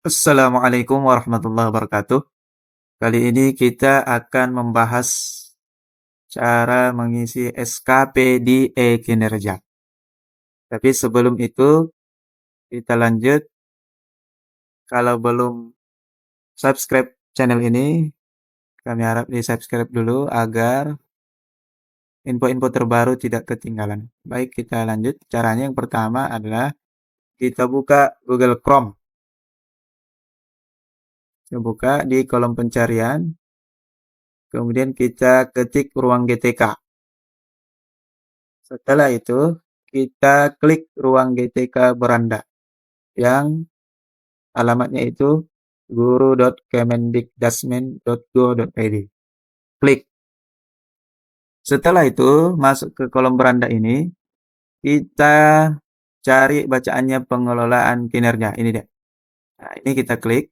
Assalamualaikum warahmatullahi wabarakatuh. Kali ini kita akan membahas cara mengisi SKP di e-Kinerja. Tapi sebelum itu, kita lanjut. Kalau belum subscribe channel ini, kami harap di-subscribe dulu agar info-info terbaru tidak ketinggalan. Baik, kita lanjut. Caranya yang pertama adalah kita buka Google Chrome. Kita buka di kolom pencarian, kemudian kita ketik ruang GTK. Setelah itu, kita klik ruang GTK beranda yang alamatnya itu guru.kemendikdasmen.go.id. Klik. Setelah itu, masuk ke kolom beranda ini, kita cari bacaannya pengelolaan kinerja. Ini dia. Nah, ini kita klik.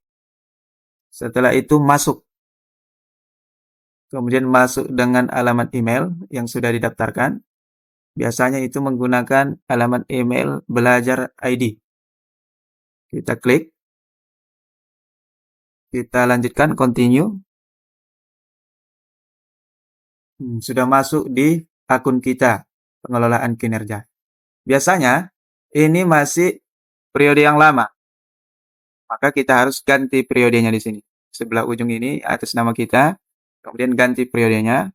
Setelah itu masuk. Kemudian masuk dengan alamat email yang sudah didaftarkan. Biasanya itu menggunakan alamat email belajar ID. Kita klik. Kita lanjutkan, continue. Sudah masuk di akun kita, pengelolaan kinerja. Biasanya, ini masih periode yang lama. Maka kita harus ganti periodenya di sini. Sebelah ujung ini atas nama kita, kemudian ganti periodenya.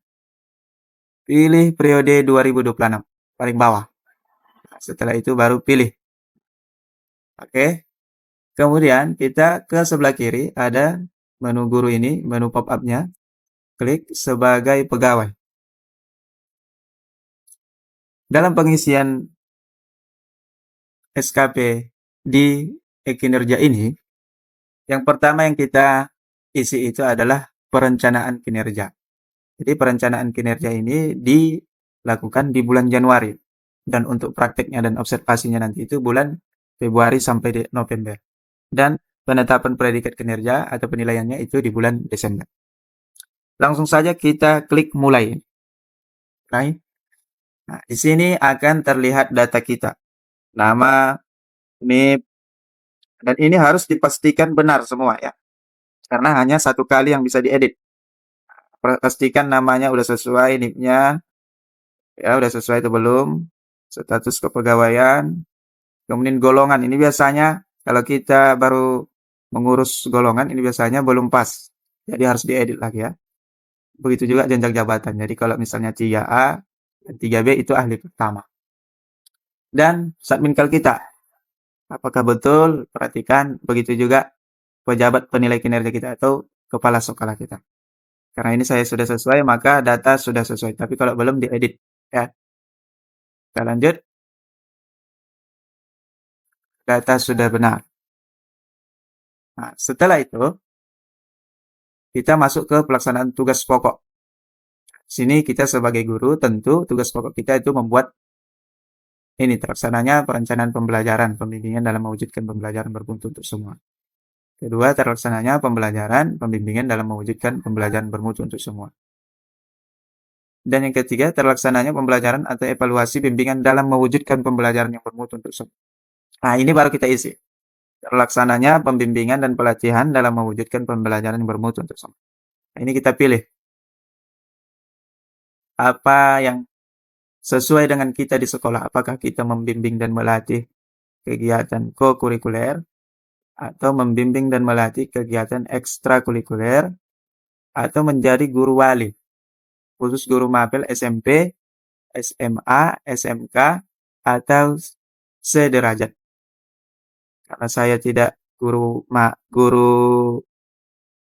Pilih periode 2026, paling bawah. Setelah itu baru pilih. Oke. Kemudian kita ke sebelah kiri ada menu guru ini, menu pop-up-nya. Klik sebagai pegawai. Dalam pengisian SKP di e-Kinerja ini, yang pertama yang kita isi itu adalah perencanaan kinerja. Jadi perencanaan kinerja ini dilakukan di bulan Januari. Dan untuk prakteknya dan observasinya nanti itu bulan Februari sampai November. Dan penetapan predikat kinerja atau penilaiannya itu di bulan Desember. Langsung saja kita klik mulai. Right? Nah, di sini akan terlihat data kita. Nama, NIP, dan ini harus dipastikan benar semua ya. Karena hanya satu kali yang bisa diedit. Pastikan namanya udah sesuai, NIP-nya, ya udah sesuai atau belum, status kepegawaian, kemudian golongan. Ini biasanya kalau kita baru mengurus golongan, ini biasanya belum pas. Jadi harus diedit lagi ya. Begitu juga jenjang jabatan. Jadi kalau misalnya 3A dan 3B itu ahli pertama. Dan subminkal kita. Apakah betul? Perhatikan. Begitu juga pejabat penilai kinerja kita atau kepala sekolah kita. Karena ini saya sudah sesuai, maka data sudah sesuai. Tapi kalau belum diedit, ya. Kita lanjut. Data sudah benar. Nah, setelah itu, kita masuk ke pelaksanaan tugas pokok. Sini kita sebagai guru, tentu tugas pokok kita itu membuat ini terlaksananya perencanaan pembelajaran, pembimbingan dalam mewujudkan pembelajaran bermutu untuk semua. Kedua, terlaksananya pembelajaran, pembimbingan dalam mewujudkan pembelajaran bermutu untuk semua. Dan yang ketiga, terlaksananya pembelajaran atau evaluasi bimbingan dalam mewujudkan pembelajaran yang bermutu untuk semua. Nah, ini baru kita isi. Terlaksananya pembimbingan dan pelatihan dalam mewujudkan pembelajaran yang bermutu untuk semua. Nah, ini kita pilih. Apa yang sesuai dengan kita di sekolah. Apakah kita membimbing dan melatih kegiatan kokurikuler atau membimbing dan melatih kegiatan ekstrakurikuler atau menjadi guru wali. Khusus guru mapel SMP, SMA, SMK, atau sederajat. Karena saya tidak guru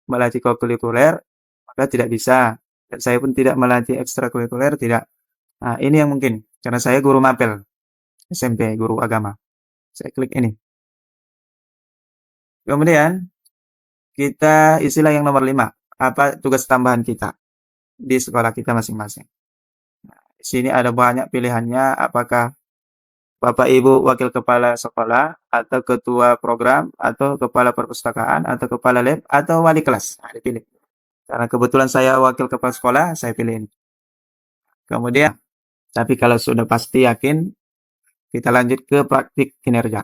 melatih kokurikuler, maka tidak bisa. Dan saya pun tidak melatih ekstrakurikuler, tidak. Nah, ini yang mungkin. Karena saya guru mapel, SMP, guru agama. Saya klik ini. Kemudian, kita isilah yang nomor 5. Apa tugas tambahan kita di sekolah kita masing-masing. Nah, di sini ada banyak pilihannya, apakah Bapak Ibu Wakil Kepala Sekolah, atau Ketua Program, atau Kepala Perpustakaan, atau Kepala Lab, atau Wali Kelas. Nah, dipilih. Karena kebetulan saya Wakil Kepala Sekolah, saya pilih ini. Kemudian, tapi kalau sudah pasti yakin, kita lanjut ke praktik kinerja.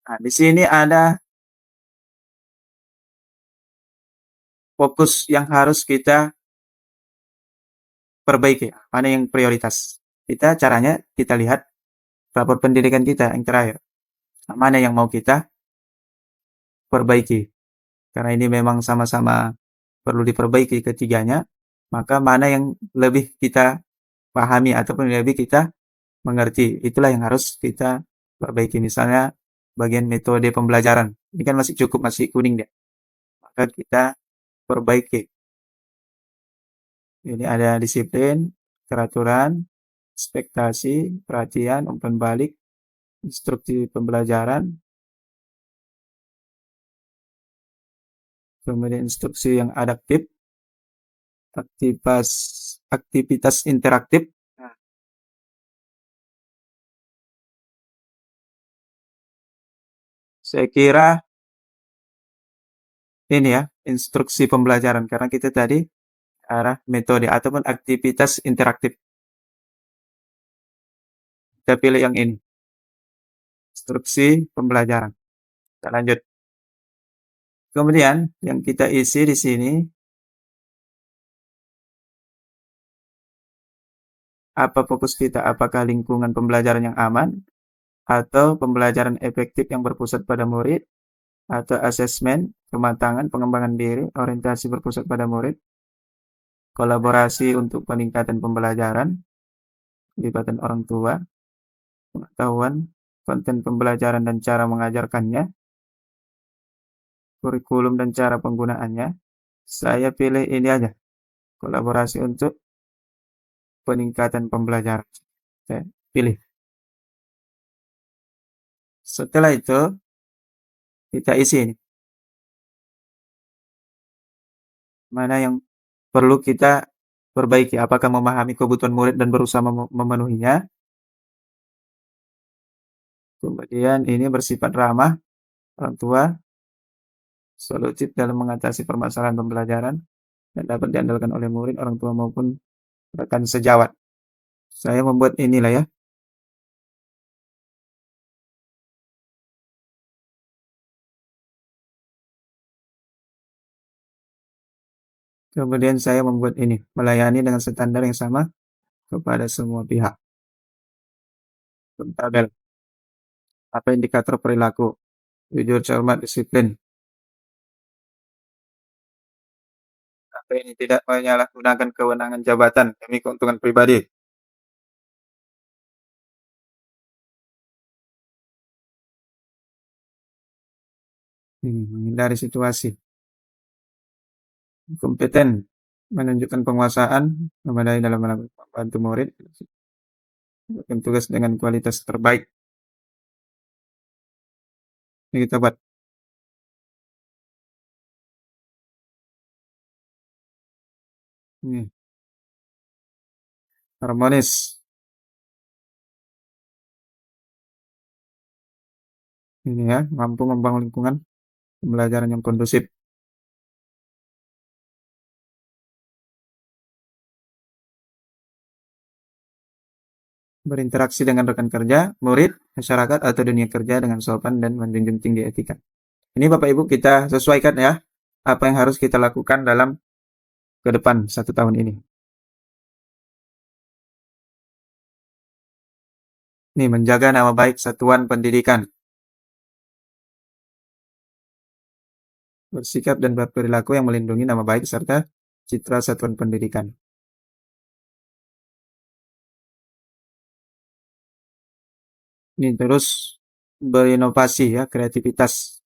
Nah, di sini ada fokus yang harus kita perbaiki, mana yang prioritas. Caranya kita lihat rapor pendidikan kita yang terakhir. Nah, mana yang mau kita perbaiki. Karena ini memang sama-sama perlu diperbaiki ketiganya, maka mana yang lebih kita pahami ataupun lebih kita mengerti, itulah yang harus kita perbaiki. Misalnya bagian metode pembelajaran, ini kan masih cukup, masih kuning deh, maka kita perbaiki. Ini ada disiplin, peraturan, ekspektasi, perhatian, umpan balik, instruksi pembelajaran, kemudian instruksi yang adaptif, aktivitas aktivitas interaktif. Nah, saya kira ini ya, instruksi pembelajaran karena kita tadi arah metode ataupun aktivitas interaktif. Kita pilih yang ini, instruksi pembelajaran. Kita lanjut. Kemudian yang kita isi di sini, apa fokus kita? Apakah lingkungan pembelajaran yang aman atau pembelajaran efektif yang berpusat pada murid atau asesmen, kematangan, pengembangan diri, orientasi berpusat pada murid, kolaborasi untuk peningkatan pembelajaran, libatkan orang tua, pengetahuan, konten pembelajaran dan cara mengajarkannya, kurikulum dan cara penggunaannya. Saya pilih ini aja, kolaborasi untuk peningkatan pembelajaran. Saya pilih. Setelah itu, kita isi ini. Mana yang perlu kita perbaiki? Apakah memahami kebutuhan murid dan berusaha memenuhinya? Kemudian ini bersifat ramah orang tua, solutif dalam mengatasi permasalahan pembelajaran, dan dapat diandalkan oleh murid, orang tua maupun rekan sejawat. Saya membuat inilah ya. Kemudian saya membuat ini, melayani dengan standar yang sama kepada semua pihak. Tabel. Apa indikator perilaku? Jujur, cermat, disiplin. Apa ini tidak menyalahgunakan kewenangan jabatan demi keuntungan pribadi? Menghindari situasi. Kompeten, menunjukkan penguasaan, memadai dalam membantu murid, melakukan tugas dengan kualitas terbaik. Ini kita buat. Ini, harmonis. Ini ya, mampu membangun lingkungan pembelajaran yang kondusif. Berinteraksi dengan rekan kerja, murid, masyarakat, atau dunia kerja dengan sopan dan menjunjung tinggi etika. Ini Bapak Ibu kita sesuaikan ya, apa yang harus kita lakukan dalam ke depan 1 tahun ini. Ini menjaga nama baik satuan pendidikan. Bersikap dan berperilaku yang melindungi nama baik serta citra satuan pendidikan. Ini terus berinovasi ya, kreativitas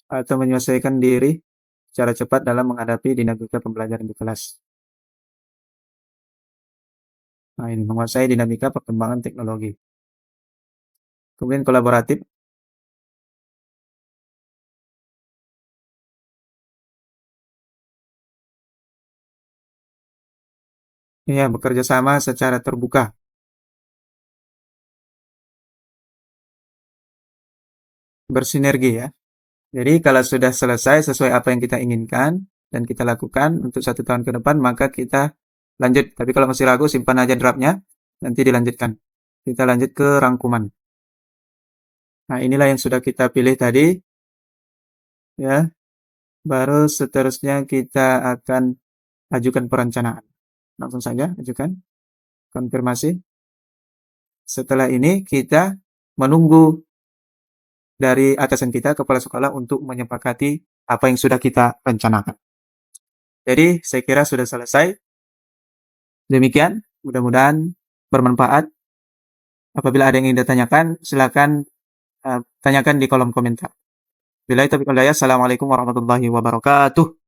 atau menyesuaikan diri secara cepat dalam menghadapi dinamika pembelajaran di kelas. Nah, ini menguasai dinamika perkembangan teknologi. Kemudian kolaboratif, ya bekerja sama secara terbuka. Bersinergi ya. Jadi kalau sudah selesai sesuai apa yang kita inginkan dan kita lakukan untuk 1 tahun ke depan, maka kita lanjut. Tapi kalau masih ragu, simpan aja draftnya, nanti dilanjutkan. Kita lanjut ke rangkuman. Nah, inilah yang sudah kita pilih tadi, ya. Baru seterusnya kita akan ajukan perencanaan. Langsung saja ajukan, konfirmasi. Setelah ini kita menunggu dari atasan kita, kepala sekolah, untuk menyepakati apa yang sudah kita rencanakan. Jadi, saya kira sudah selesai. Demikian, mudah-mudahan bermanfaat. Apabila ada yang ingin ditanyakan, silakan tanyakan di kolom komentar. Billahi taufiq wal hidayah. Assalamualaikum warahmatullahi wabarakatuh.